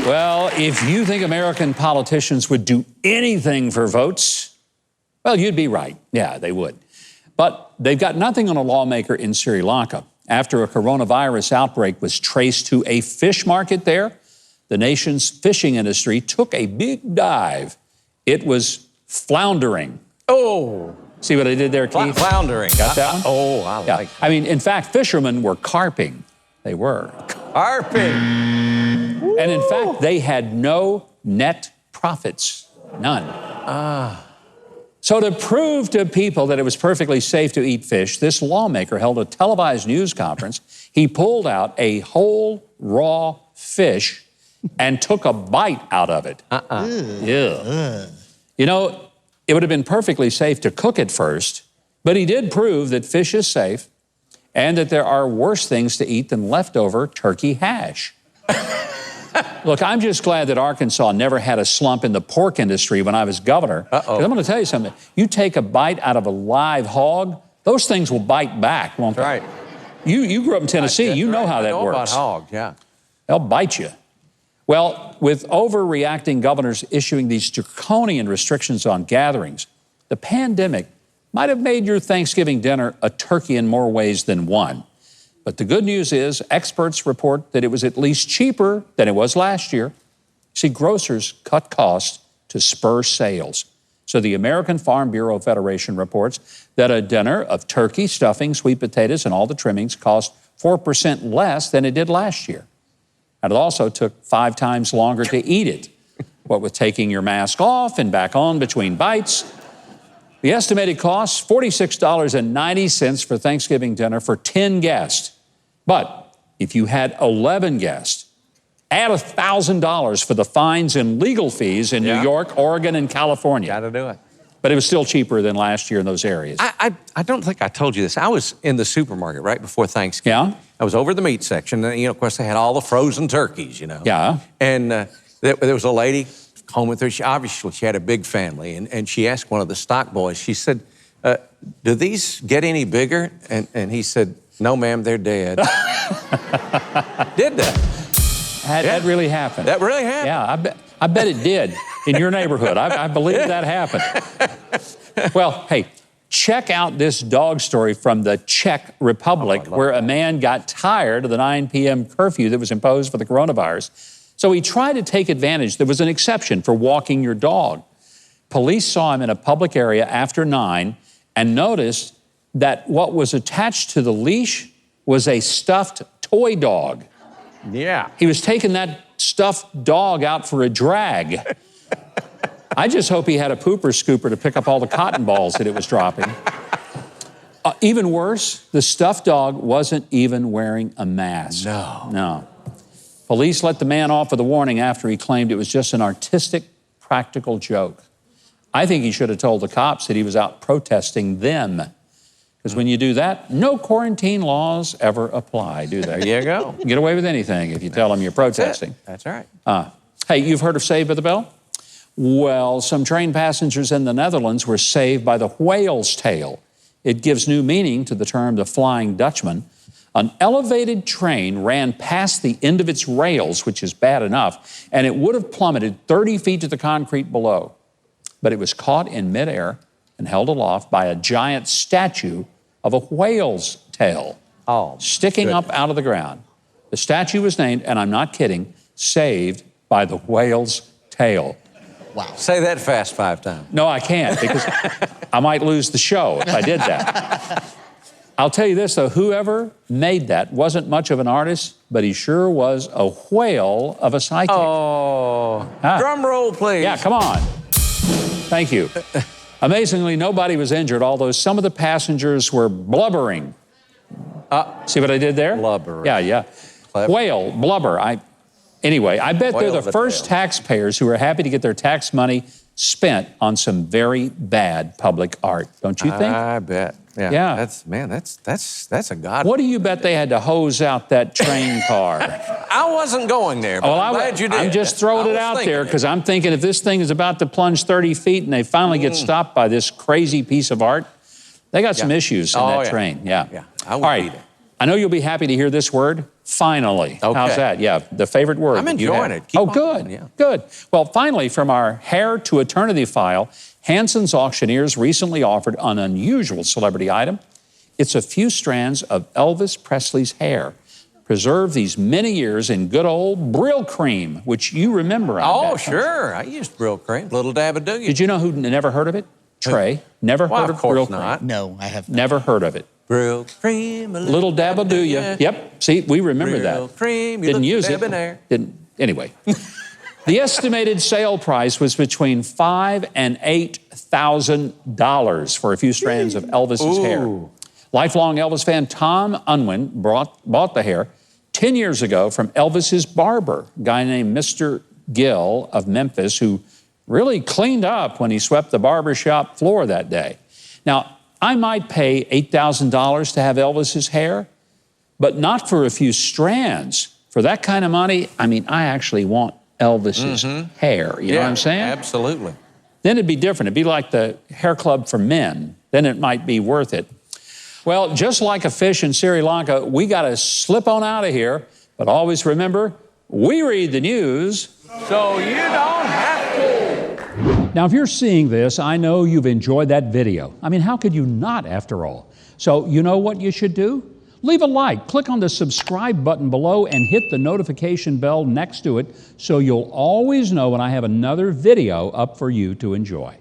Well, if you think American politicians would do anything for votes, well, you'd be right. Yeah, they would. But they've got nothing on a lawmaker in Sri Lanka. After a coronavirus outbreak was traced to a fish market there, the nation's fishing industry took a big dive. It was floundering. Oh. See what I did there, Keith? Floundering. Got that one? Oh, I like it. I mean, in fact, fishermen were carping. They were. Carping. And in fact, they had no net profits. None. So to prove to people that it was perfectly safe to eat fish, this lawmaker held a televised news conference. He pulled out a whole raw fish and took a bite out of it. Yeah. You know, it would have been perfectly safe to cook it first, but he did prove that fish is safe and that there are worse things to eat than leftover turkey hash. Look, I'm just glad that Arkansas never had a slump in the pork industry when I was governor. I'm going to tell you something. You take a bite out of a live hog, those things will bite back, won't they? Right. You grew up in Tennessee. You know how that works. I know about hog, yeah. They'll bite you. Well, with overreacting governors issuing these draconian restrictions on gatherings, the pandemic might have made your Thanksgiving dinner a turkey in more ways than one. But the good news is experts report that it was at least cheaper than it was last year. See, grocers cut costs to spur sales. So the American Farm Bureau Federation reports that a dinner of turkey, stuffing, sweet potatoes, and all the trimmings cost 4% less than it did last year. And it also took 5 times longer to eat it, what with taking your mask off and back on between bites. The estimated cost, $46.90 for Thanksgiving dinner for 10 guests. But if you had 11 guests, add $1,000 for the fines and legal fees in New York, Oregon, and California. Got to do it. But it was still cheaper than last year in those areas. I don't think I told you this. I was in the supermarket right before Thanksgiving. Yeah? I was over the meat section. And, of course, they had all the frozen turkeys, Yeah. And there was a lady combing through. She had a big family. And she asked one of the stock boys, she said, do these get any bigger? And he said, no, ma'am, they're dead. Did that? That really happened. That really happened? Yeah, I bet it did in your neighborhood. I believe that happened. Well, hey, check out this dog story from the Czech Republic where a man got tired of the 9 p.m. curfew that was imposed for the coronavirus. So he tried to take advantage. There was an exception for walking your dog. Police saw him in a public area after 9 and noticed that what was attached to the leash was a stuffed toy dog. Yeah. He was taking that stuffed dog out for a drag. I just hope he had a pooper scooper to pick up all the cotton balls that it was dropping. Even worse, the stuffed dog wasn't even wearing a mask. No. Police let the man off with a warning after he claimed it was just an artistic, practical joke. I think he should have told the cops that he was out protesting them. Because when you do that, no quarantine laws ever apply, do they? There you go. You get away with anything if you tell them you're protesting. That's right. Hey, you've heard of Saved by the Bell? Well, some train passengers in the Netherlands were saved by the whale's tail. It gives new meaning to the term the Flying Dutchman. An elevated train ran past the end of its rails, which is bad enough, and it would have plummeted 30 feet to the concrete below. But it was caught in midair and held aloft by a giant statue of a whale's tail sticking up out of the ground. The statue was named, and I'm not kidding, Saved by the Whale's Tail. Wow. Say that fast 5 times. No, I can't, because I might lose the show if I did that. I'll tell you this, though, whoever made that wasn't much of an artist, but he sure was a whale of a psychic. Oh, drum roll, please. Yeah, come on. Thank you. Amazingly, nobody was injured, although some of the passengers were blubbering. See what I did there? Blubbering. Yeah. Clever. Whale, blubber. Anyway, I bet they're the first taxpayers who are happy to get their tax money spent on some very bad public art, don't you think? I bet. Yeah. That's a god. What do you bet they had to hose out that train car? I wasn't going there, but I'm glad you did. I'm just throwing it out there because I'm thinking if this thing is about to plunge 30 feet and they finally get stopped by this crazy piece of art, they got some issues in that train. Yeah. I would eat it. I know you'll be happy to hear this word, finally. Okay. How's that? Yeah, the favorite word. I'm that you enjoying have. it. Keep Oh, on good, going, yeah. good. Well, finally, from our hair to eternity file, Hanson's Auctioneers recently offered an unusual celebrity item. It's a few strands of Elvis Presley's hair, preserved these many years in good old Brill cream, which you remember. Oh, sure. I used Brill cream. Little dab of Did you know who never heard of it? Trey. Never heard of Brill cream? Not. No, I have not. Never heard of it. Brill cream. Little dab will do you. Yep. See, we remember Brill that. cream. Didn't use it. Didn't. Anyway. The estimated sale price was between $5,000 and $8,000 for a few strands of Elvis's hair. Lifelong Elvis fan Tom Unwin bought the hair 10 years ago from Elvis's barber, a guy named Mr. Gill of Memphis, who really cleaned up when he swept the barbershop floor that day. Now, I might pay $8,000 to have Elvis's hair, but not for a few strands. For that kind of money, I mean, I actually want Elvis's hair. You know what I'm saying? Absolutely. Then it'd be different. It'd be like the hair club for men. Then it might be worth it. Well, just like a fish in Sri Lanka, we got to slip on out of here. But always remember, we read the news, So you don't have to. Now, if you're seeing this, I know you've enjoyed that video. I mean, how could you not, after all? So you know what you should do? Leave a like, click on the subscribe button below, and hit the notification bell next to it so you'll always know when I have another video up for you to enjoy.